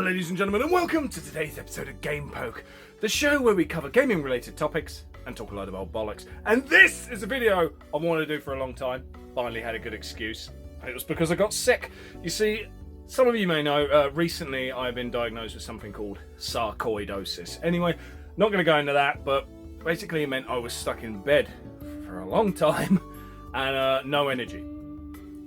ladies and gentlemen, and welcome to today's episode of Game Poke, the show where we cover gaming related topics and talk a load of old bollocks. And this is a video I've wanted to do for a long time. Finally had a good excuse, and it was because I got sick. You see, some of you may know, recently I've been diagnosed with something called sarcoidosis. Anyway, not going to go into that, but basically it meant I was stuck in bed for a long time and no energy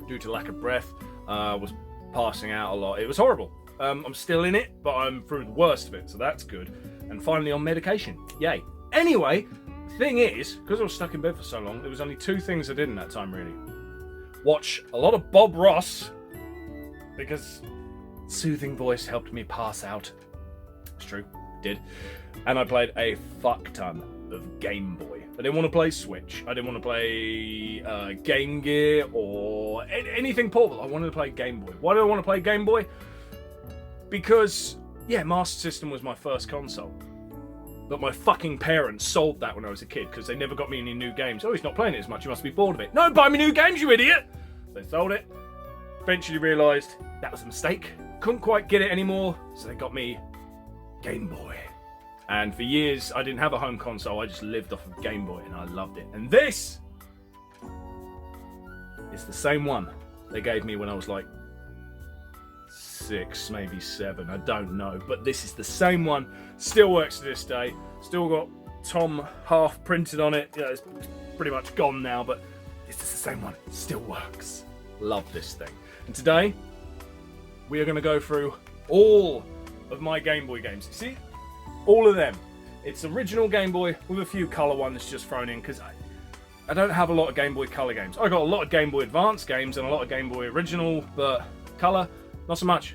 due to lack of breath. Was passing out a lot. It was horrible. I'm still in it, but I'm through the worst of it, so that's good. And finally on medication. Yay. Anyway, thing is, because I was stuck in bed for so long, there was only two things I did in that time, really. Watch a lot of Bob Ross, because soothing voice helped me pass out. It's true, did. And I played a fuck ton of Game Boy. I didn't want to play Switch. I didn't want to play Game Gear or anything portable. I wanted to play Game Boy. Why do I want to play Game Boy? Because, yeah, Master System was my first console. But my fucking parents sold that when I was a kid because they never got me any new games. Oh, he's not playing it as much. You must be bored of it. No, buy me new games, you idiot! They sold it. Eventually realised that was a mistake. Couldn't quite get it anymore, so they got me Game Boy. And for years, I didn't have a home console. I just lived off of Game Boy, and I loved it. And this is the same one they gave me when I was like 6, maybe 7. I don't know. But this is the same one. Still works to this day. Still got Tom half printed on it. Yeah, it's pretty much gone now, but this is the same one. Still works. Love this thing. And today, we are going to go through all of my Game Boy games. See? All of them. It's original Game Boy with a few colour ones just thrown in because I don't have a lot of Game Boy Colour games. I got a lot of Game Boy Advance games and a lot of Game Boy Original, but Colour, not so much.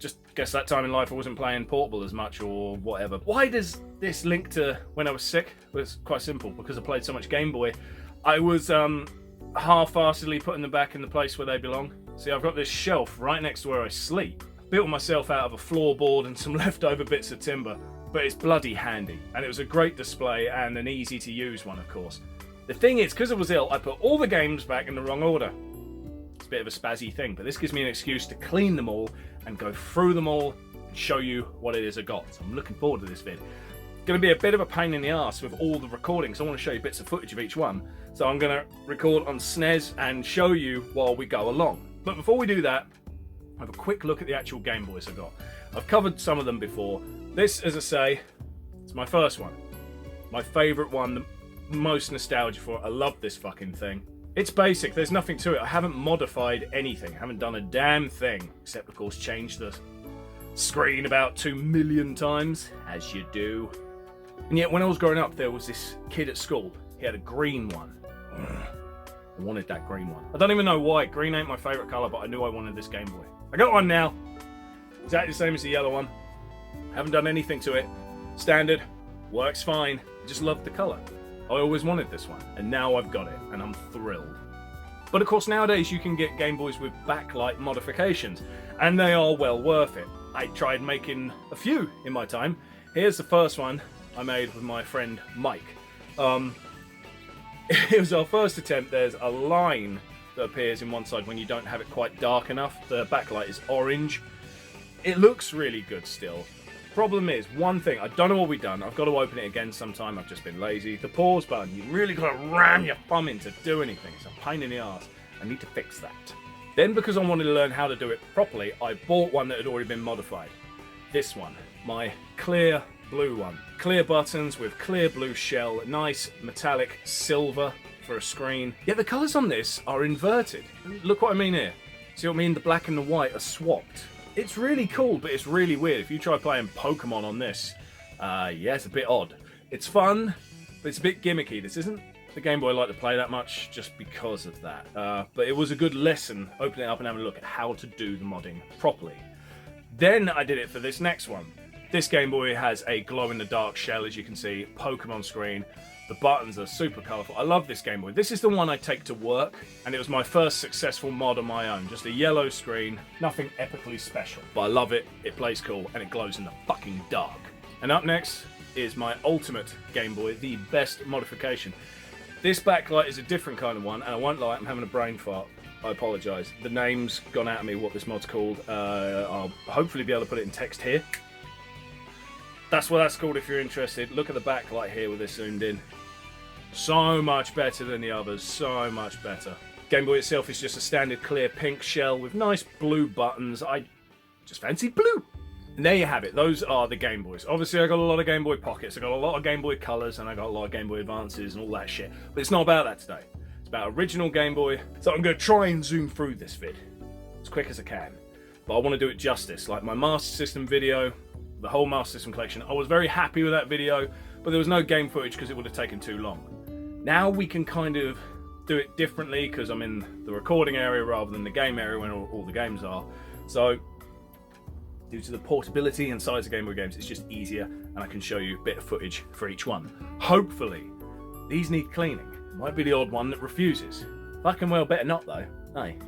Just guess that time in life I wasn't playing portable as much or whatever. Why does this link to when I was sick? Well, it's quite simple. Because I played so much Game Boy, I was half-heartedly putting them back in the place where they belong. See, I've got this shelf right next to where I sleep. Built myself out of a floorboard and some leftover bits of timber, but it's bloody handy. And it was a great display and an easy to use one, of course. The thing is, because I was ill, I put all the games back in the wrong order. It's a bit of a spazzy thing, but this gives me an excuse to clean them all and go through them all and show you what it is I got. So I'm looking forward to this vid. It's going to be a bit of a pain in the arse with all the recordings. I want to show you bits of footage of each one. So I'm going to record on SNES and show you while we go along. But before we do that, have a quick look at the actual Game Boys I got. I've covered some of them before. This, as I say, it's my first one. My favourite one, the most nostalgia for it. I love this fucking thing. It's basic, there's nothing to it. I haven't modified anything. I haven't done a damn thing. Except, of course, change the screen about 2 million times, as you do. And yet, when I was growing up, there was this kid at school. He had a green one. I wanted that green one. I don't even know why. Green ain't my favourite colour, but I knew I wanted this Game Boy. I got one now. Exactly the same as the yellow one. Haven't done anything to it. Standard. Works fine. I just loved the colour. I always wanted this one. And now I've got it. And I'm thrilled. But of course nowadays you can get Game Boys with backlight modifications. And they are well worth it. I tried making a few in my time. Here's the first one I made with my friend Mike. It was our first attempt. There's a line that appears in one side when you don't have it quite dark enough. The backlight is orange. It looks really good still. Problem is, one thing, I don't know what we've done. I've got to open it again sometime. I've just been lazy. The pause button, you really got to ram your thumb in to do anything. It's a pain in the arse. I need to fix that. Then, because I wanted to learn how to do it properly, I bought one that had already been modified. This one, my clear blue one. Clear buttons with clear blue shell, nice metallic silver for a screen. Yet the colours on this are inverted. Look what I mean here. See what I mean? The black and the white are swapped. It's really cool, but it's really weird. If you try playing Pokemon on this, yeah, it's a bit odd. It's fun, but it's a bit gimmicky. This isn't the Game Boy I like to play that much just because of that. But it was a good lesson, opening it up and having a look at how to do the modding properly. Then I did it for this next one. This Game Boy has a glow-in-the-dark shell, as you can see, Pokemon screen. The buttons are super colourful. I love this Game Boy. This is the one I take to work, and it was my first successful mod on my own. Just a yellow screen, nothing epically special. But I love it, it plays cool, and it glows in the fucking dark. And up next is my ultimate Game Boy, the best modification. This backlight is a different kind of one, and I won't lie, I'm having a brain fart. I apologise. The name's gone out of me what this mod's called. I'll hopefully be able to put it in text here. That's what that's called if you're interested. Look at the backlight here with this zoomed in. So much better than the others, so much better. Game Boy itself is just a standard clear pink shell with nice blue buttons. I just fancy blue. And there you have it. Those are the Game Boys. Obviously, I got a lot of Game Boy Pockets. I got a lot of Game Boy Colors, and I got a lot of Game Boy Advances and all that shit. But it's not about that today. It's about original Game Boy. So I'm going to try and zoom through this vid as quick as I can. But I want to do it justice. Like my Master System video, the whole Master System collection. I was very happy with that video, but there was no game footage because it would have taken too long. Now we can kind of do it differently because I'm in the recording area rather than the game area when all the games are. So due to the portability and size of Game Boy games, it's just easier and I can show you a bit of footage for each one. Hopefully, these need cleaning. Might be the odd one that refuses. Fucking well better not though. Hey,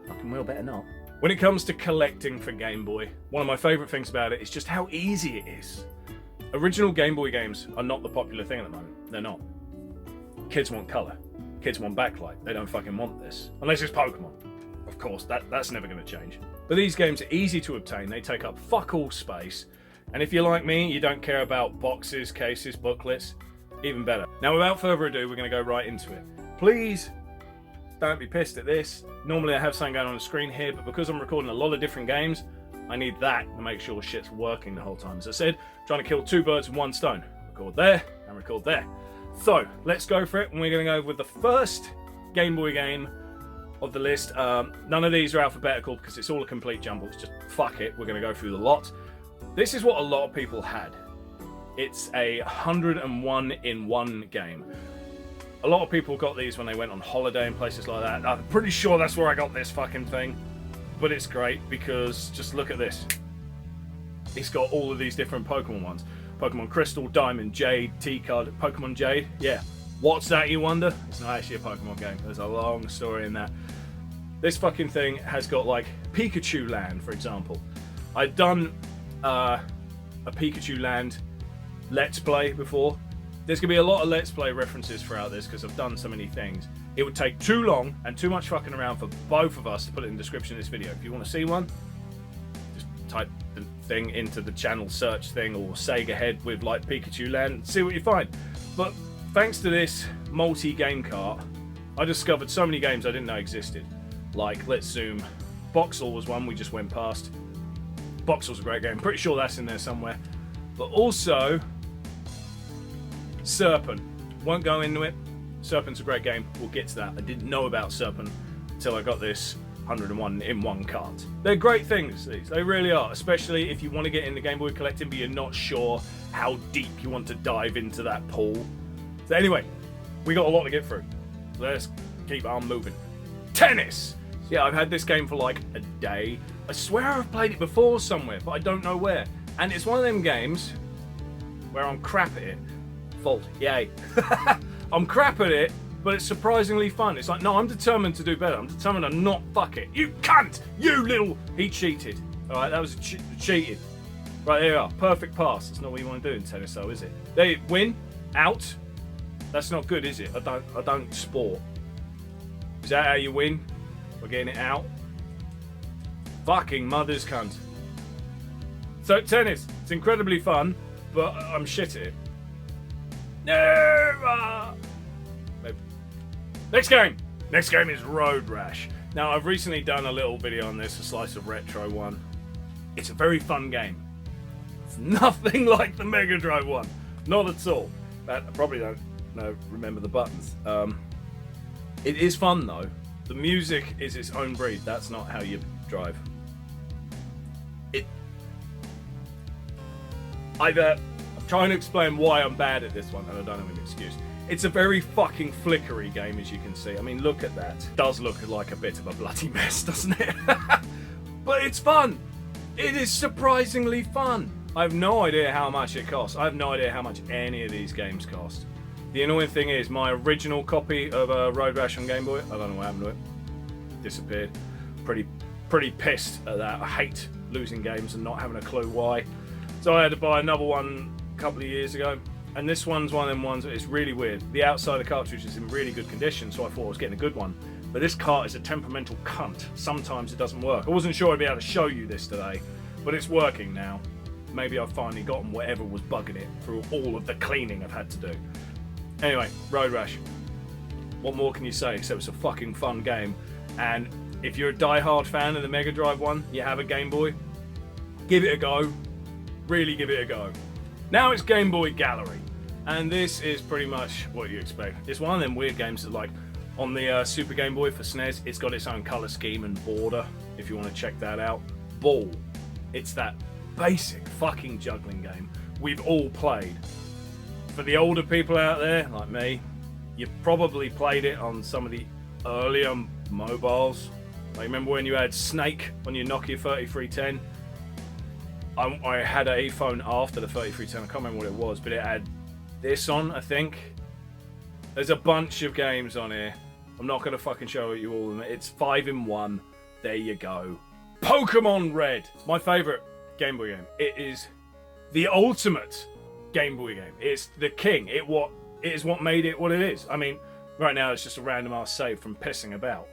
fucking well better not. When it comes to collecting for Game Boy, one of my favourite things about it is just how easy it is. Original Game Boy games are not the popular thing at the moment. They're not. Kids want colour. Kids want backlight. They don't fucking want this. Unless it's Pokemon. Of course, that's never going to change. But these games are easy to obtain. They take up fuck all space. And if you're like me, you don't care about boxes, cases, booklets, even better. Now, without further ado, we're going to go right into it. Please don't be pissed at this. Normally I have something going on the screen here, but because I'm recording a lot of different games, I need that to make sure shit's working the whole time. As I said, trying to kill two birds with one stone. Record there and record there. So, let's go for it, and we're going to go with the first Game Boy game of the list. None of these are alphabetical because it's all a complete jumble. It's just, fuck it, we're going to go through the lot. This is what a lot of people had. It's a 101-in-1 game. A lot of people got these when they went on holiday and places like that. I'm pretty sure that's where I got this fucking thing. But it's great because, just look at this. It's got all of these different Pokemon ones. Pokemon Crystal, Diamond, Jade, T-Card, Pokemon Jade. Yeah. What's that, you wonder? It's not actually a Pokemon game. There's a long story in that. This fucking thing has got, like, Pikachu Land, for example. I'd done a Pikachu Land Let's Play before. There's going to be a lot of Let's Play references throughout this because I've done so many things. It would take too long and too much fucking around for both of us to put it in the description of this video. If you want to see one, just type the thing into the channel search thing or SEGA Head with like Pikachu Land, see what you find. But thanks to this multi-game cart, I discovered so many games I didn't know existed. Like, let's zoom. Boxall was one we just went past. Boxall's a great game. Pretty sure that's in there somewhere. But also, Serpent. Won't go into it. Serpent's a great game. We'll get to that. I didn't know about Serpent until I got this 101-in-1 cart. They're great things, these. They really are. Especially if you want to get into Game Boy collecting but you're not sure how deep you want to dive into that pool. So anyway, we got a lot to get through. So let's keep on moving. Tennis! Yeah, I've had this game for like a day. I swear I've played it before somewhere, but I don't know where. And it's one of them games where I'm crap at it. Fault. Yay. I'm crap at it, but it's surprisingly fun. It's like, no, I'm determined to do better. I'm determined to not fuck it. You cunt! You little... He cheated. Alright, that was cheated. Right, there you are. Perfect pass. That's not what you want to do in tennis, though, is it? There you win. Out. That's not good, is it? I don't sport. Is that how you win? We're getting it out. Fucking mother's cunt. So, tennis. It's incredibly fun, but I'm shit at it. No! Next game! Next game is Road Rash. Now, I've recently done a little video on this, a slice of retro one. It's a very fun game. It's nothing like the Mega Drive one. Not at all. But I probably don't remember the buttons. It is fun, though. The music is its own breed. That's not how you drive. I'm trying to explain why I'm bad at this one, and I don't have an excuse. It's a very fucking flickery game, as you can see. I mean, look at that. It does look like a bit of a bloody mess, doesn't it? But it's fun. It is surprisingly fun. I have no idea how much it costs. I have no idea how much any of these games cost. The annoying thing is, my original copy of Road Rash on Game Boy, I don't know what happened to it. Disappeared. Pretty pissed at that. I hate losing games and not having a clue why. So I had to buy another one a couple of years ago. And this one's one of them ones that is really weird. The outside of the cartridge is in really good condition, so I thought I was getting a good one. but this cart is a temperamental cunt. Sometimes it doesn't work. I wasn't sure I'd be able to show you this today, but it's working now. Maybe I've finally gotten whatever was bugging it through all of the cleaning I've had to do. Anyway, Road Rash. What more can you say except it's a fucking fun game? And if you're a die-hard fan of the Mega Drive one, you have a Game Boy, give it a go. Really give it a go. Now it's Game Boy Gallery. And this is pretty much what you expect. It's one of them weird games that, like, on the Super Game Boy for SNES, it's got its own colour scheme and border, if you want to check that out. Ball. It's that basic fucking juggling game we've all played. For the older people out there, like me, you've probably played it on some of the earlier mobiles. Like, remember when you had Snake on your Nokia 3310? I had a phone after the 3310, I can't remember what it was, but it had this on, I think. There's a bunch of games on here. I'm not going to fucking show you all of them. It's 5 in 1. There you go. Pokemon Red. My favourite Game Boy game. It is the ultimate Game Boy game. It's the king. It is what made it what it is. I mean, right now it's just a random ass save from pissing about.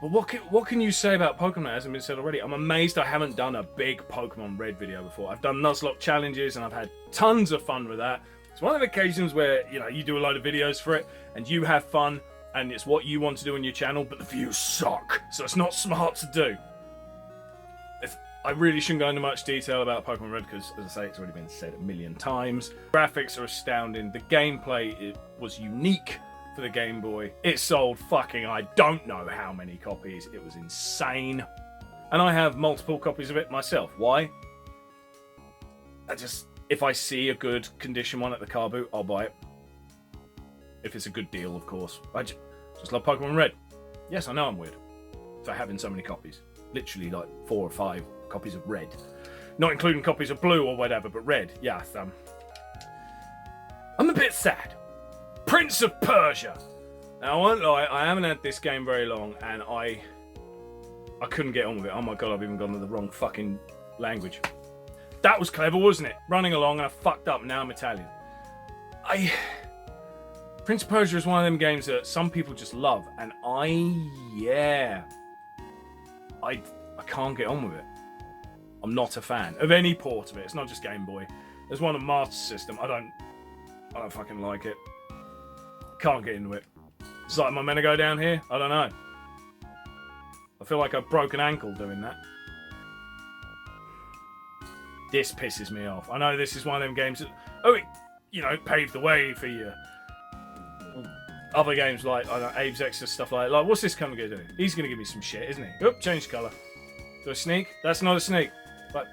But what can you say about Pokemon that hasn't been said already? I'm amazed I haven't done a big Pokemon Red video before. I've done Nuzlocke challenges and I've had tons of fun with that. It's one of the occasions where, you know, you do a load of videos for it and you have fun and it's what you want to do on your channel, but the views suck. So it's not smart to do. I really shouldn't go into much detail about Pokemon Red because, as I say, it's already been said a million times. Graphics are astounding. The gameplay was unique for the Game Boy. It sold fucking I don't know how many copies. It was insane. And I have multiple copies of it myself. Why? If I see a good condition one at the car boot, I'll buy it. If it's a good deal, of course. I just love Pokemon Red. Yes, I know I'm weird for having so many copies. Literally like 4 or 5 copies of Red. Not including copies of Blue or whatever, but Red. Yeah, I'm a bit sad. Prince of Persia. Now, I won't lie, I haven't had this game very long, and I couldn't get on with it. Oh my god, I've even gone to the wrong fucking language. That was clever, wasn't it? Running along, and I fucked up, and now I'm Italian. Prince of Persia is one of them games that some people just love, and I can't get on with it. I'm not a fan of any port of it. It's not just Game Boy. There's one on Master System. I don't fucking like it. Can't get into it. It's like, am I meant to go down here? I don't know. I feel like I've broken ankle doing that. This pisses me off. I know this is one of them games that, it paved the way for you. Other games like, I don't know, Abe's Extra, stuff like that. Like, what's this coming to do? He's going to give me some shit, isn't he? Oop, change colour. Do I sneak? That's not a sneak. But,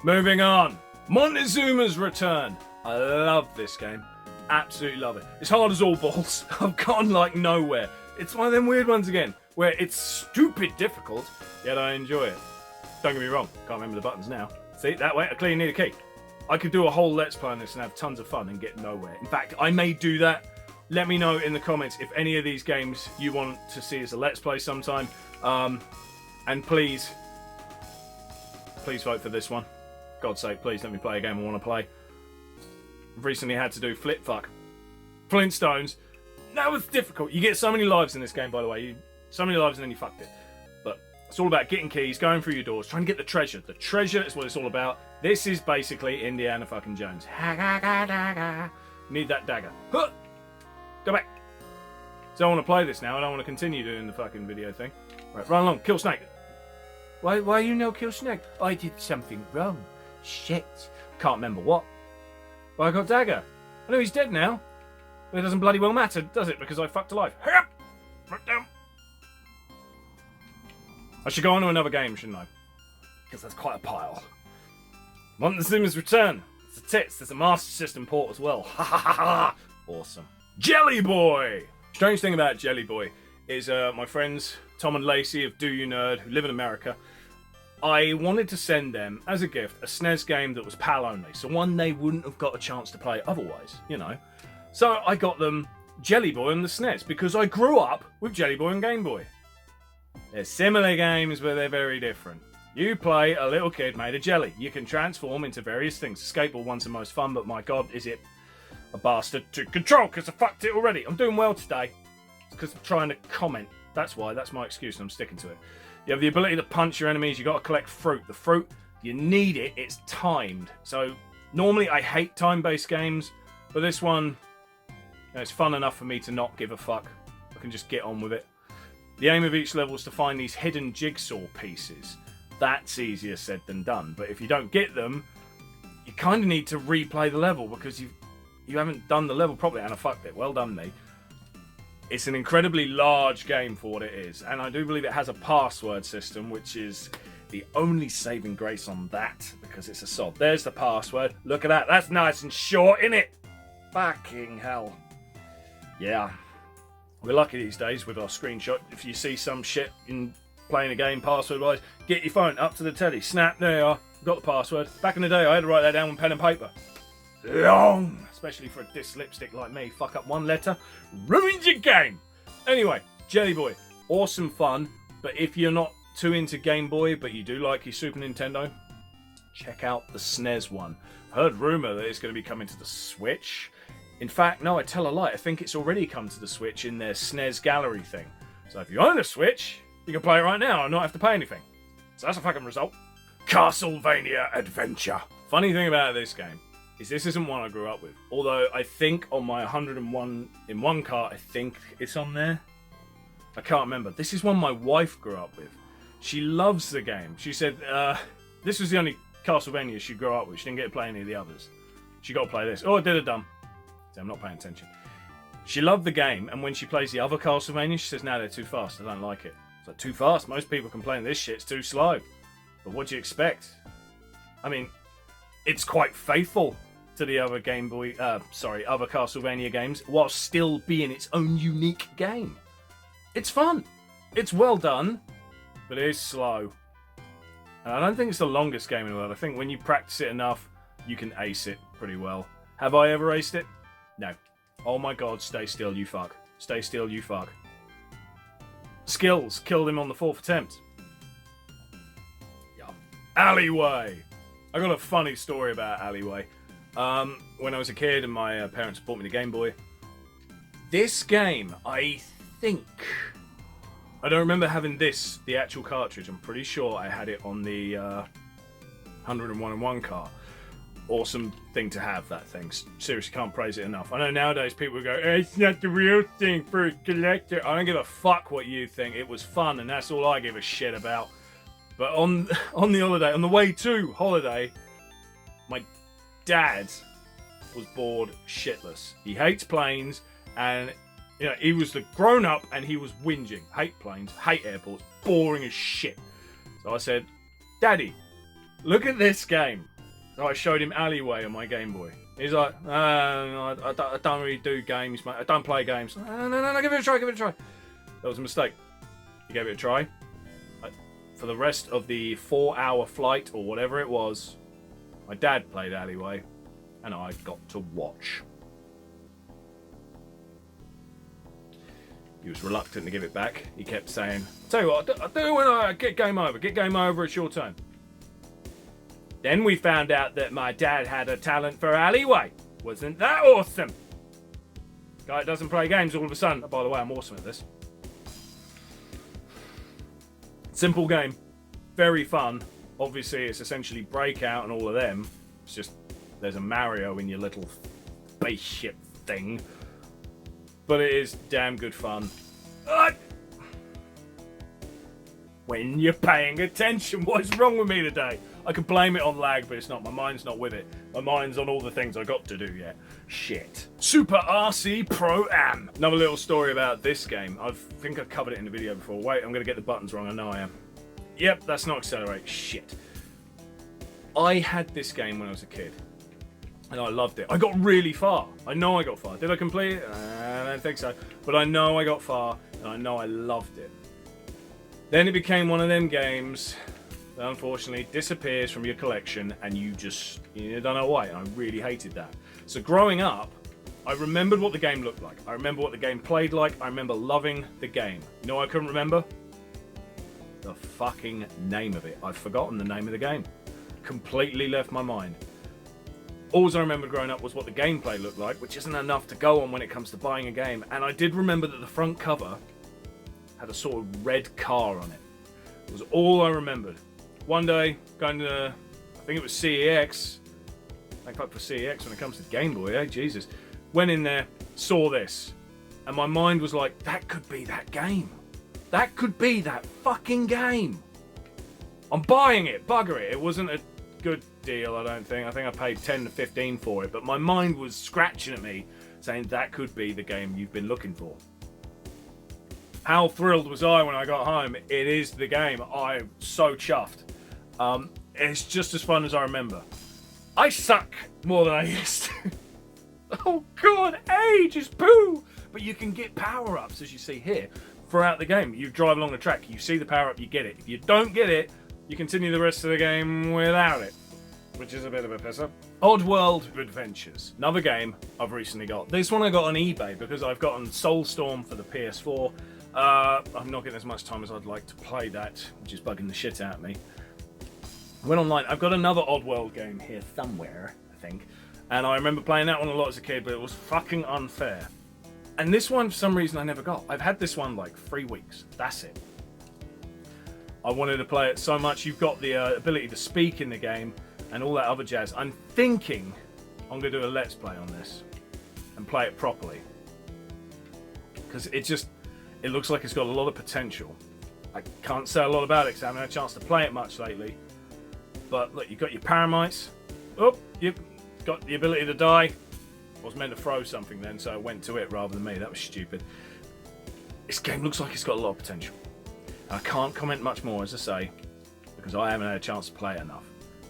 Moving on. Montezuma's Return. I love this game. Absolutely love it. It's hard as all balls. I've gone like nowhere. It's one of them weird ones again, where it's stupid difficult, yet I enjoy it. Don't get me wrong, can't remember the buttons now. See, that way, I clearly need a key. I could do a whole Let's Play on this and have tons of fun and get nowhere. In fact, I may do that. Let me know in the comments if any of these games you want to see as a Let's Play sometime. And please vote for this one. God's sake, please let me play a game I want to play. I've recently had to do Flip Fuck. Flintstones. That was difficult. You get so many lives in this game, by the way. So many lives and then you fucked it. But it's all about getting keys, going through your doors, trying to get the treasure. The treasure is what it's all about. This is basically Indiana fucking Jones. Need that dagger. Huh! Go back. So I want to play this now. I don't want to continue doing the fucking video thing. Right, run along. Kill Snake. Why you no kill Snake? I did something wrong. Shit. Can't remember what. Well, I got dagger. I know he's dead now. But it doesn't bloody well matter, does it? Because I fucked alive. Hurry up! Right down. I should go on to another game, shouldn't I? Because that's quite a pile. Montezuma's Return. It's a tits. There's a Master System port as well. Ha ha ha ha! Awesome. Jelly Boy! Strange thing about Jelly Boy is my friends Tom and Lacey of Do You Nerd, who live in America, I wanted to send them, as a gift, a SNES game that was PAL only. So one they wouldn't have got a chance to play otherwise, you know. So I got them Jelly Boy and the SNES, because I grew up with Jelly Boy and Game Boy. They're similar games, but they're very different. You play a little kid made of jelly. You can transform into various things. Skateboard one's the most fun, but my god, is it a bastard to control, because I fucked it already. I'm doing well today. It's because I'm trying to comment. That's why. That's my excuse, and I'm sticking to it. You have the ability to punch your enemies. You've got to collect fruit. The fruit, you need it. It's timed. So normally I hate time-based games, but this one, it's fun enough for me to not give a fuck. I can just get on with it. The aim of each level is to find these hidden jigsaw pieces. That's easier said than done. But if you don't get them, you kind of need to replay the level because you haven't done the level properly. And I fucked it. Well done, me. It's an incredibly large game for what it is. And I do believe it has a password system, which is the only saving grace on that because it's a sod. There's the password. Look at that. That's nice and short, innit? Fucking hell. Yeah. We're lucky these days with our screenshot. If you see some shit in playing a game password-wise, get your phone up to the telly. Snap, there you are. Got the password. Back in the day, I had to write that down with pen and paper. Long! Especially for a dyslipstick like me. Fuck up one letter, ruins your game! Anyway, Jelly Boy. Awesome fun, but if you're not too into Game Boy, but you do like your Super Nintendo, check out the SNES one. I've heard rumour that it's going to be coming to the Switch. In fact, no, I tell a lie. I think it's already come to the Switch in their SNES gallery thing. So if you own a Switch, you can play it right now and not have to pay anything. So that's a fucking result. Castlevania Adventure. Funny thing about this game is this isn't one I grew up with. Although I think on my 101 in one cart, I think it's on there. I can't remember. This is one my wife grew up with. She loves the game. She said this was the only Castlevania she grew up with. She didn't get to play any of the others. She got to play this. Oh, I did it dumb. I'm not paying attention. She loved the game, and when she plays the other Castlevania, she says, no, they're too fast. I don't like it. It's like, too fast? Most people complain this shit's too slow. But what do you expect? I mean, it's quite faithful to the other other Castlevania games, while still being its own unique game. It's fun. It's well done, but it is slow. And I don't think it's the longest game in the world. I think when you practice it enough, you can ace it pretty well. Have I ever aced it? No. Oh my god, stay still, you fuck. Stay still, you fuck. Skills killed him on the 4th attempt. Yeah. Alleyway. I got a funny story about Alleyway. When I was a kid and my parents bought me the Game Boy. This game, I think... I don't remember having this, the actual cartridge. I'm pretty sure I had it on the 101 car. Awesome thing to have, that thing. Seriously, can't praise it enough. I know nowadays people go, it's not the real thing for a collector. I don't give a fuck what you think. It was fun, and that's all I give a shit about. But on the holiday, on the way to holiday, my dad was bored shitless. He hates planes, and he was the grown-up, and he was whinging. Hate planes, hate airports, boring as shit. So I said, Daddy, look at this game. So I showed him Alleyway on my Game Boy. He's like, I don't really do games, mate. I don't play games. No, give it a try, give it a try. That was a mistake. He gave it a try. For the rest of the 4-hour flight, or whatever it was, my dad played Alleyway, and I got to watch. He was reluctant to give it back. He kept saying, tell you what, I'll do when I get game over. Get game over, it's your turn. Then we found out that my dad had a talent for Alleyway. Wasn't that awesome? Guy that doesn't play games all of a sudden. Oh, by the way, I'm awesome at this. Simple game. Very fun. Obviously, it's essentially Breakout and all of them. It's just, there's a Mario in your little spaceship thing. But it is damn good fun. When you're paying attention, what is wrong with me today? I could blame it on lag, but it's not. My mind's not with it. My mind's on all the things I got to do yet. Shit. Super RC Pro Am. Another little story about this game. I think I've covered it in the video before. Wait, I'm going to get the buttons wrong. I know I am. Yep, that's not accelerate. Shit. I had this game when I was a kid. And I loved it. I got really far. I know I got far. Did I complete it? I don't think so. But I know I got far. And I know I loved it. Then it became one of them games that unfortunately disappears from your collection and you don't know why. And I really hated that. So growing up, I remembered what the game looked like. I remember what the game played like. I remember loving the game. You know what I couldn't remember? the fucking name of it. I've forgotten the name of the game. Completely left my mind. All I remember growing up was what the gameplay looked like, which isn't enough to go on when it comes to buying a game. And I did remember that the front cover had a sort of red car on it. It was all I remembered. One day, going to, I think it was CEX. Thank fuck for CEX when it comes to Game Boy, eh? Jesus. Went in there, saw this, and my mind was like, that could be that game. That could be that fucking game. I'm buying it, bugger it. It wasn't a good deal, I don't think. I think I paid 10 to 15 for it, but my mind was scratching at me, saying that could be the game you've been looking for. How thrilled was I when I got home? It is the game. I'm so chuffed. It's just as fun as I remember. I suck more than I used to. Oh god, age is poo! But you can get power-ups, as you see here, throughout the game. You drive along the track, you see the power-up, you get it. If you don't get it, you continue the rest of the game without it, which is a bit of a pisser. Oddworld Adventures, another game I've recently got. This one I got on eBay because I've gotten Soulstorm for the PS4. I'm not getting as much time as I'd like to play that, which is bugging the shit out of me. Went online. I've got another Oddworld game here somewhere, I think. And I remember playing that one a lot as a kid, but it was fucking unfair. And this one, for some reason, I never got. I've had this one like 3 weeks. That's it. I wanted to play it so much. You've got the ability to speak in the game and all that other jazz. I'm thinking I'm going to do a Let's Play on this and play it properly. Because it looks like it's got a lot of potential. I can't say a lot about it because I haven't had a chance to play it much lately. But look, you've got your paramites. Oh, you've got the ability to die. I was meant to throw something then, so I went to it rather than me. That was stupid. This game looks like it's got a lot of potential. I can't comment much more, as I say, because I haven't had a chance to play it enough.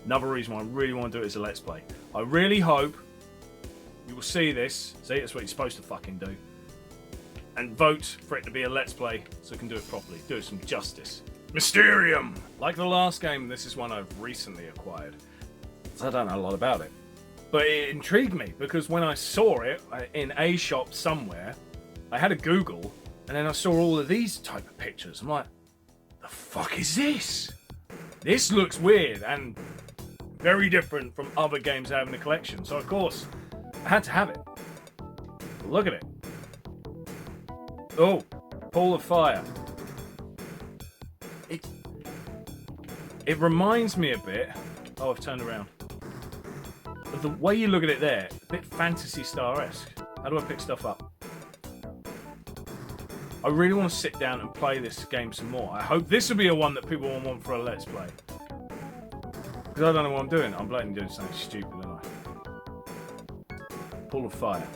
Another reason why I really want to do it is a Let's Play. I really hope you will see this. See, that's what you're supposed to fucking do. And vote for it to be a Let's Play so I can do it properly. Do it some justice. Mysterium! Like the last game, this is one I've recently acquired. So I don't know a lot about it. But it intrigued me, because when I saw it in a shop somewhere, I had a Google, and then I saw all of these type of pictures. I'm like, the fuck is this? This looks weird and very different from other games I have in the collection. So of course, I had to have it. Look at it. Oh, Pool of Fire. It reminds me a bit... Oh, I've turned around. But the way you look at it there, a bit Phantasy Star-esque. How do I pick stuff up? I really want to sit down and play this game some more. I hope this will be a one that people will want for a Let's Play. Because I don't know what I'm doing. I'm blatantly doing something stupid, aren't I? Pool of Fire.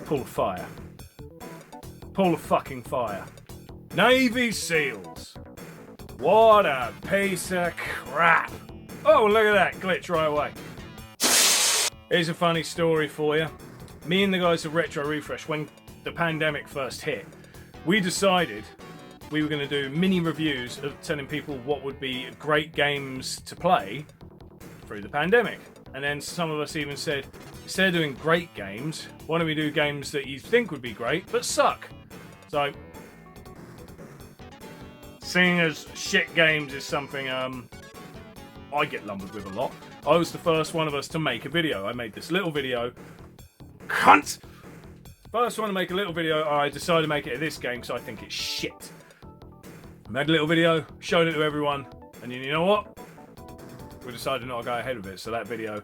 Pool of Fire. Pool of fucking fire. Navy SEALs. What a piece of crap. Oh, look at that. Glitch right away. Here's a funny story for you. Me and the guys at Retro Refresh, when the pandemic first hit, we decided we were going to do mini reviews of telling people what would be great games to play through the pandemic. And then some of us even said, instead of doing great games, why don't we do games that you think would be great but suck? So, seeing as shit games is something I get lumbered with a lot, I was the first one of us to make a video. I made this little video. Cunt! First one to make a little video, I decided to make it of this game because I think it's shit. Made a little video, showed it to everyone, and you know what? We decided not to go ahead with it, so that video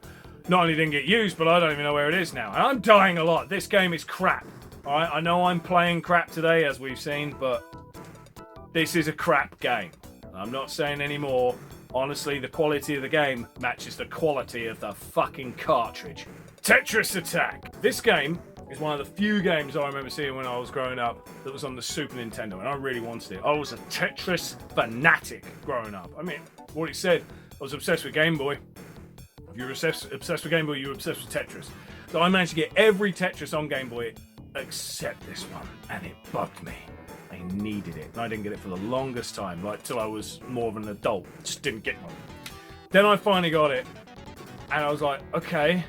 not only didn't get used, but I don't even know where it is now. And I'm dying a lot. This game is crap. Alright, I know I'm playing crap today, as we've seen, but this is a crap game. I'm not saying any more. Honestly, the quality of the game matches the quality of the fucking cartridge. Tetris Attack. This game is one of the few games I remember seeing when I was growing up that was on the Super Nintendo, and I really wanted it. I was a Tetris fanatic growing up. I mean, what it said, I was obsessed with Game Boy. If you're obsessed with Game Boy, you're obsessed with Tetris. So I managed to get every Tetris on Game Boy except this one, and it bugged me. I needed it, and I didn't get it for the longest time, like till I was more of an adult. Just didn't get one. Then I finally got it, and I was like, okay,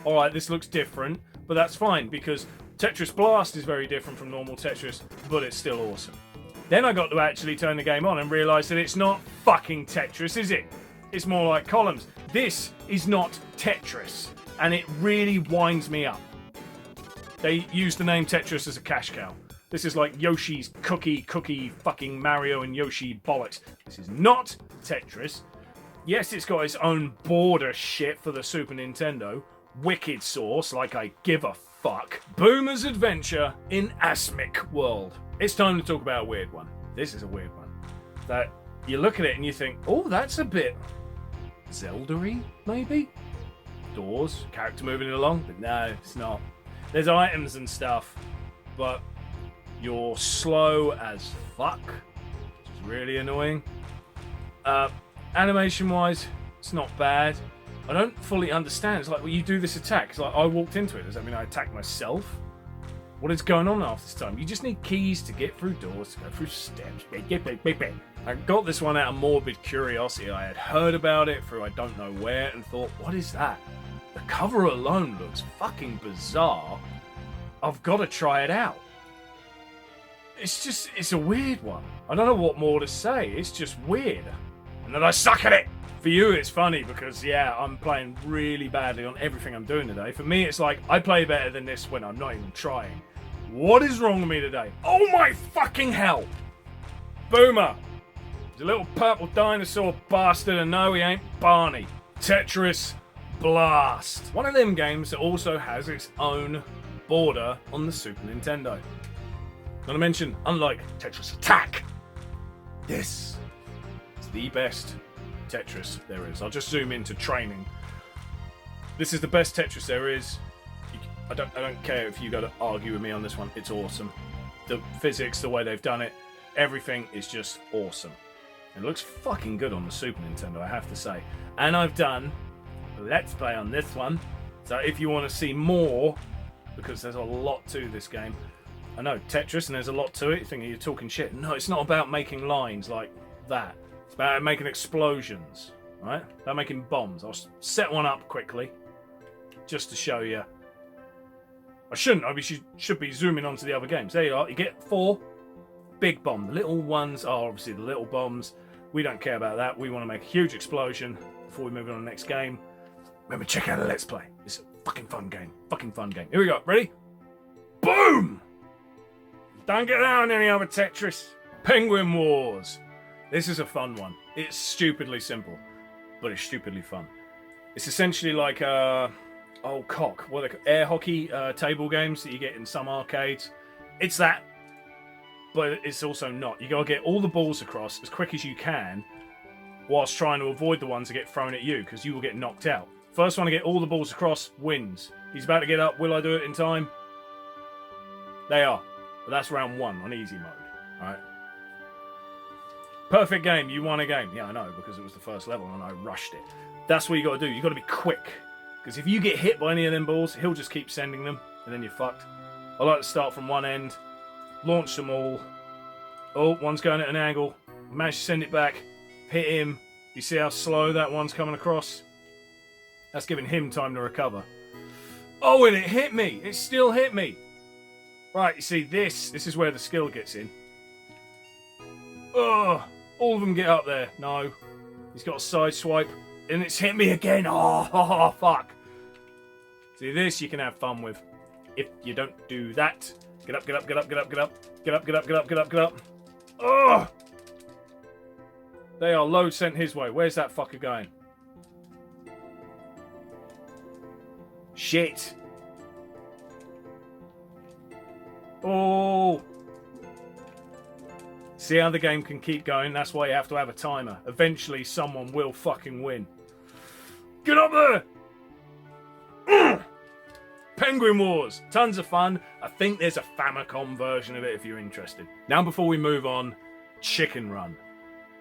alright, this looks different, but that's fine, because Tetris Blast is very different from normal Tetris, but it's still awesome. Then I got to actually turn the game on and realise that it's not fucking Tetris, is it? It's more like columns. This is not Tetris, and it really winds me up. They use the name Tetris as a cash cow. This is like Yoshi's cookie, fucking Mario and Yoshi bollocks. This is not Tetris. Yes, it's got its own border shit for the Super Nintendo. Wicked sauce, like I give a fuck. Boomer's Adventure in Asmic World. It's time to talk about a weird one. This is a weird one. That you look at it and you think, oh, that's a bit Zelda-y, maybe? Doors, character moving along, but no, it's not. There's items and stuff, but you're slow as fuck, which is really annoying. Animation-wise, it's not bad. I don't fully understand. It's like, well, you do this attack. It's like, I walked into it. Does that mean I attack myself? What is going on half this time? You just need keys to get through doors, to go through steps. I got this one out of morbid curiosity. I had heard about it through I don't know where and thought, what is that? The cover alone looks fucking bizarre. I've got to try it out. It's a weird one. I don't know what more to say. It's just weird. And then I suck at it. For you, it's funny because, yeah, I'm playing really badly on everything I'm doing today. For me, it's like, I play better than this when I'm not even trying. What is wrong with me today? Oh my fucking hell! Boomer! He's a little purple dinosaur bastard, and no, he ain't Barney. Tetris Blast. One of them games that also has its own border on the Super Nintendo. Not to mention, unlike Tetris Attack, this is the best Tetris there is. I'll just zoom into training. This is the best Tetris there is. I don't care if you got to argue with me on this one. It's awesome. The physics, the way they've done it, everything is just awesome. It looks fucking good on the Super Nintendo, I have to say. And I've done a Let's Play on this one. So if you want to see more, because there's a lot to this game. I know, Tetris, and there's a lot to it. You think you're talking shit. No, it's not about making lines like that. It's about making explosions, right? About making bombs. I'll set one up quickly, just to show you. I shouldn't. I should be zooming onto the other games. There you are. You get 4 big bombs. The little ones are obviously the little bombs. We don't care about that. We want to make a huge explosion before we move on to the next game. Remember, check out the Let's Play. It's a fucking fun game. Fucking fun game. Here we go. Ready? Boom! Don't get down any other Tetris. Penguin Wars. This is a fun one. It's stupidly simple, but it's stupidly fun. It's essentially like air hockey table games that you get in some arcades. It's that, but it's also not. You gotta get all the balls across as quick as you can, whilst trying to avoid the ones that get thrown at you, because you will get knocked out. First one to get all the balls across wins. He's about to get up. Will I do it in time? They are. But that's round 1 on easy mode. Alright. Perfect game. You won a game. Yeah, I know, because it was the first level and I rushed it. That's what you got to do. You got to be quick. Because if you get hit by any of them balls, he'll just keep sending them, and then you're fucked. I like to start from one end, launch them all. Oh, one's going at an angle. Manage to send it back. Hit him. You see how slow that one's coming across? That's giving him time to recover. Oh, and it hit me. It still hit me. Right, you see, this is where the skill gets in. Ugh, all of them get up there. No. He's got a side swipe, and it's hit me again. Oh, fuck. See, this you can have fun with. If you don't do that. Get up, get up, get up, get up, get up. Get up, get up, get up, get up, get up. Ugh. They are load sent his way. Where's that fucker going? Shit. Oh. See how the game can keep going? That's why you have to have a timer. Eventually someone will fucking win. Get up there! Penguin Wars. Tons of fun. I think there's a Famicom version of it if you're interested. Now before we move on, Chicken Run.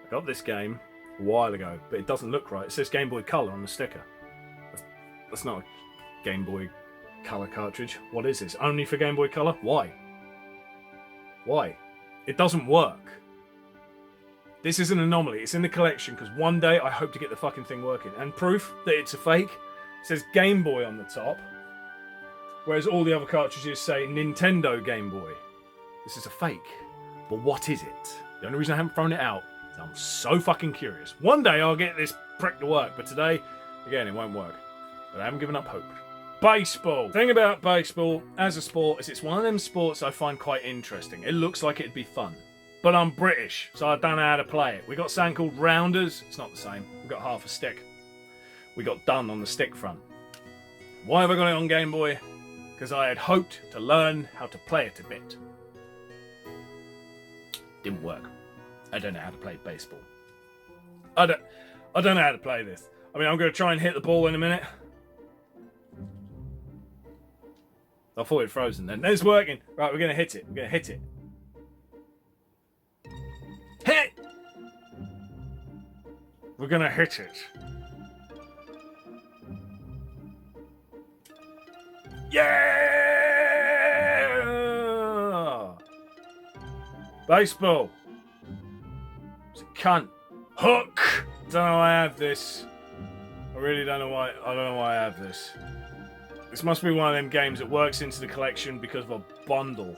I got this game a while ago, but it doesn't look right. It says Game Boy Color on the sticker. That's not a Game Boy Color cartridge. What is this? Only for Game Boy Color? Why? Why? It doesn't work. This is an anomaly. It's in the collection because one day I hope to get the fucking thing working. And proof that it's a fake, it says Game Boy on the top, whereas all the other cartridges say Nintendo Game Boy. This is a fake. But what is it? The only reason I haven't thrown it out is I'm so fucking curious. One day I'll get this prick to work, but today, again, it won't work. But I haven't given up hope. Baseball. The thing about baseball as a sport is it's one of them sports I find quite interesting. It looks like it'd be fun. But I'm British, so I don't know how to play it. We got something called rounders. It's not the same. We got half a stick. We got done on the stick front. Why have I got it on Game Boy? Because I had hoped to learn how to play it a bit. Didn't work. I don't know how to play baseball. I don't know how to play this. I mean, I'm going to try and hit the ball in a minute. I thought it frozen then. It's working. Right, we're going to hit it. We're going to hit it. Hit! We're going to hit it. Yeah! Baseball. It's a cunt. Hook! Don't know why I have this. I really don't know why. I don't know why I have this. This must be one of them games that works into the collection because of a bundle.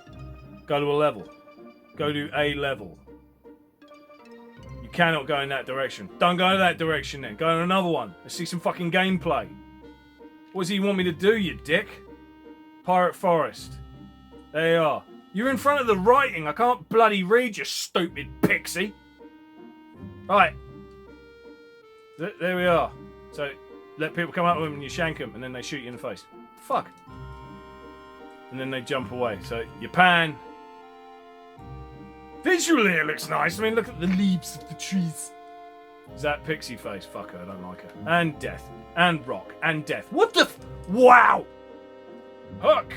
Go to a level. Go to a level. You cannot go in that direction. Don't go in that direction then. Go in another one. Let's see some fucking gameplay. What does he want me to do, you dick? Pirate Forest. There you are. You're in front of the writing. I can't bloody read, you stupid pixie. Right. There we are. So, let people come up with them and you shank them and then they shoot you in the face. Fuck. And then they jump away. So, you pan. Visually it looks nice. I mean, look at the leaves of the trees. Is that pixie face? Fuck her, I don't like her. And death. And rock. And death. What the wow! Hook!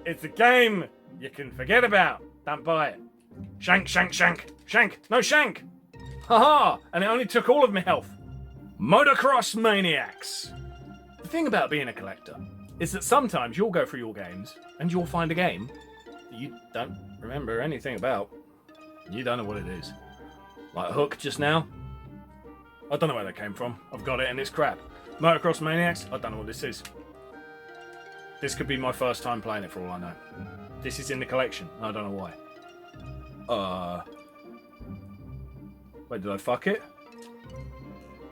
It's a game you can forget about. Don't buy it. Shank, shank, shank. Shank. No, shank! Haha! And it only took all of my health. Motocross Maniacs. The thing about being a collector is that sometimes you'll go through your games and you'll find a game that you don't remember anything about. You don't know what it is. Like Hook just now. I don't know where that came from. I've got it and it's crap. Motocross Maniacs. I don't know what this is. This could be my first time playing it for all I know. This is in the collection. I don't know why. Wait, did I fuck it?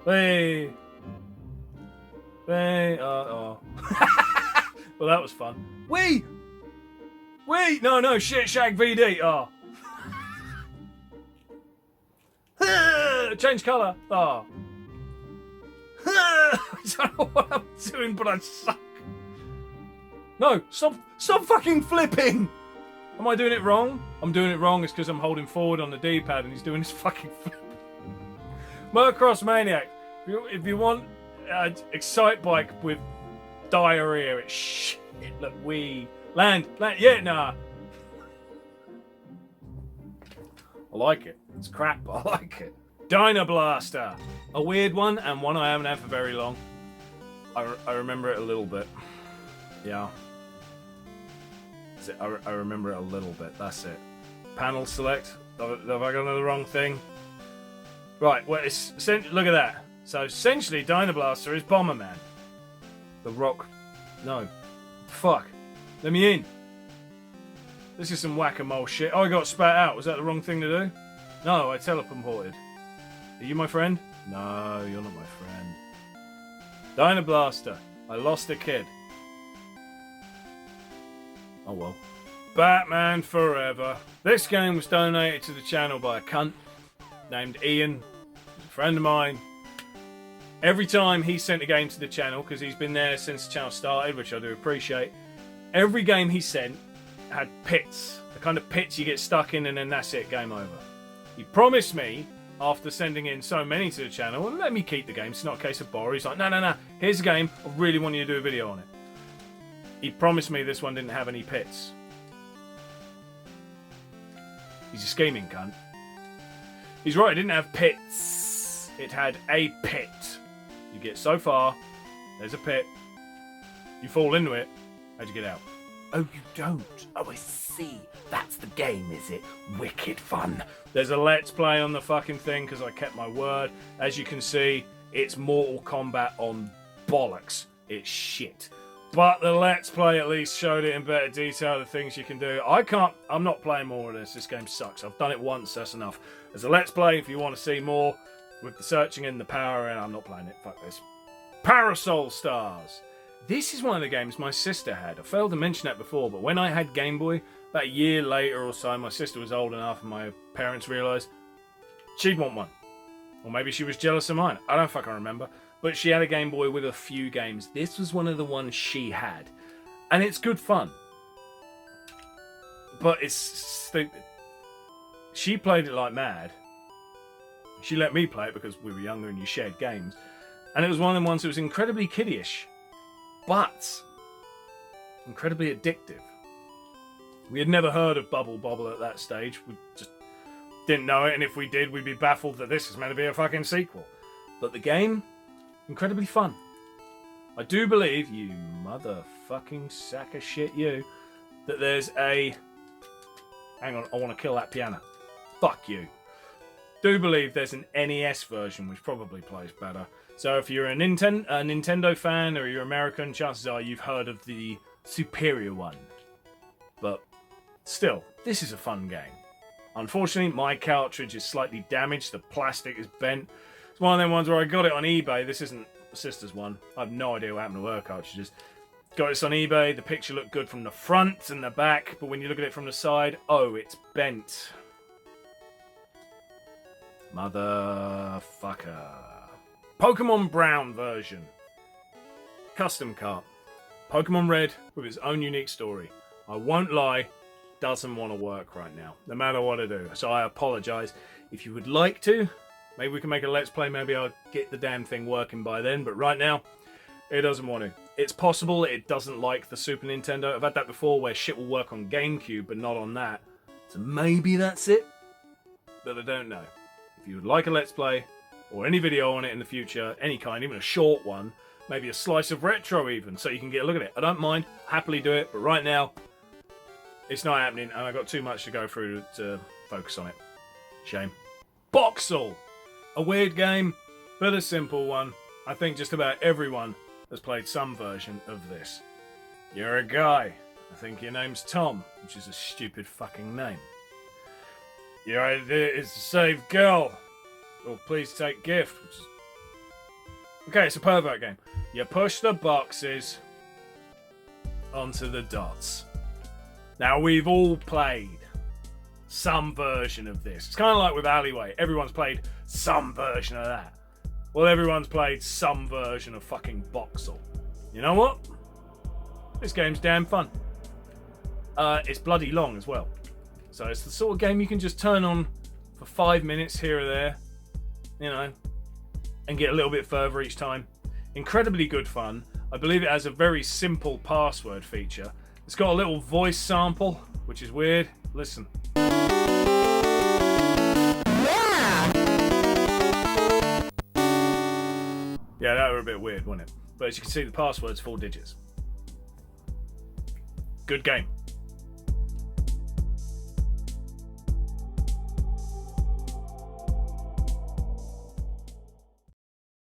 Hey. Hey. Well, that was fun. Wee! No, shit, Shag VD. Oh. Change colour. Oh. I don't know what I'm doing, but I suck. No, stop fucking flipping! Am I doing it wrong? I'm doing it wrong. It's because I'm holding forward on the D-pad and he's doing his fucking flip. Motocross Maniac. If you want Excite Bike with diarrhea, it's shit. Look, land. Yeah, nah. I like it. It's crap, but I like it. Dyna Blaster. A weird one, and one I haven't had for very long. I remember it a little bit. Yeah. I remember it a little bit. That's it. Panel select. Have I gone to the wrong thing? Right. Well, look at that. So essentially, Dyna Blaster is Bomberman. The Rock. No. Fuck. Let me in. This is some whack-a-mole shit. Oh, I got spat out. Was that the wrong thing to do? No, I teleported. Are you my friend? No, you're not my friend. Dyna Blaster. I lost a kid. Oh well. Batman Forever. This game was donated to the channel by a cunt named Ian. He's a friend of mine. Every time he sent a game to the channel, because he's been there since the channel started, which I do appreciate, every game he sent had pits. The kind of pits you get stuck in and then that's it, game over. He promised me, after sending in so many to the channel, and let me keep the game, it's not a case of borrow. He's like, no, here's a game, I really want you to do a video on it. He promised me this one didn't have any pits. He's a scheming cunt. He's right, it didn't have pits. It had a pit. You get so far, there's a pit, you fall into it, how'd you get out? Oh, you don't? Oh, I see. That's the game, is it? Wicked fun. There's a Let's Play on the fucking thing, because I kept my word. As you can see, it's Mortal Kombat on bollocks. It's shit. But the Let's Play at least showed it in better detail, the things you can do. I'm not playing more of this. This game sucks. I've done it once, that's enough. As a Let's Play, if you want to see more with the searching and the power, and I'm not playing it. Fuck this. Parasol Stars. This is one of the games my sister had. I failed to mention that before, but when I had Game Boy, about a year later or so, my sister was old enough and my parents realised she'd want one. Or maybe she was jealous of mine. I don't fucking remember. But she had a Game Boy with a few games. This was one of the ones she had. And it's good fun. But it's stupid. She played it like mad. She let me play it because we were younger and you shared games. And it was one of the ones that was incredibly kiddie-ish. But incredibly addictive. We had never heard of Bubble Bobble at that stage. We just didn't know it. And if we did, we'd be baffled that this is meant to be a fucking sequel. But the game... incredibly fun. I do believe, you motherfucking sack of shit you, that there's a... Hang on, I want to kill that piano. Fuck you. Do believe there's an NES version which probably plays better. So if you're a Nintendo fan or you're American, chances are you've heard of the superior one. But still, this is a fun game. Unfortunately, my cartridge is slightly damaged. The plastic is bent. It's one of them ones where I got it on eBay. This isn't my sister's one. I have no idea what happened to her cartridges. Got this on eBay. The picture looked good from the front and the back, but when you look at it from the side, oh, it's bent. Motherfucker. Pokemon Brown version. Custom cart. Pokemon Red with its own unique story. I won't lie, doesn't want to work right now, no matter what I do. So I apologise. If you would like to, maybe we can make a Let's Play. Maybe I'll get the damn thing working by then. But right now, it doesn't want to. It's possible it doesn't like the Super Nintendo. I've had that before where shit will work on GameCube, but not on that. So maybe that's it. But I don't know. If you would like a Let's Play, or any video on it in the future, any kind, even a short one, maybe a slice of retro even, so you can get a look at it. I don't mind. Happily do it. But right now, it's not happening, and I've got too much to go through to focus on it. Shame. Boxel! A weird game, but a simple one. I think just about everyone has played some version of this. You're a guy. I think your name's Tom, which is a stupid fucking name. Your idea is to save girl. Or please take gift. Which is... okay, it's a pervert game. You push the boxes onto the dots. Now, we've all played some version of this. It's kind of like with Alleyway. Everyone's played some version of that. Well, everyone's played some version of fucking Boxel. You know what? This game's damn fun. It's bloody long as well. So it's the sort of game you can just turn on for 5 minutes here or there. You know, and get a little bit further each time. Incredibly good fun. I believe it has a very simple password feature. It's got a little voice sample, which is weird. Listen. Yeah, that were a bit weird, wasn't it? But as you can see, the password's 4 digits. Good game.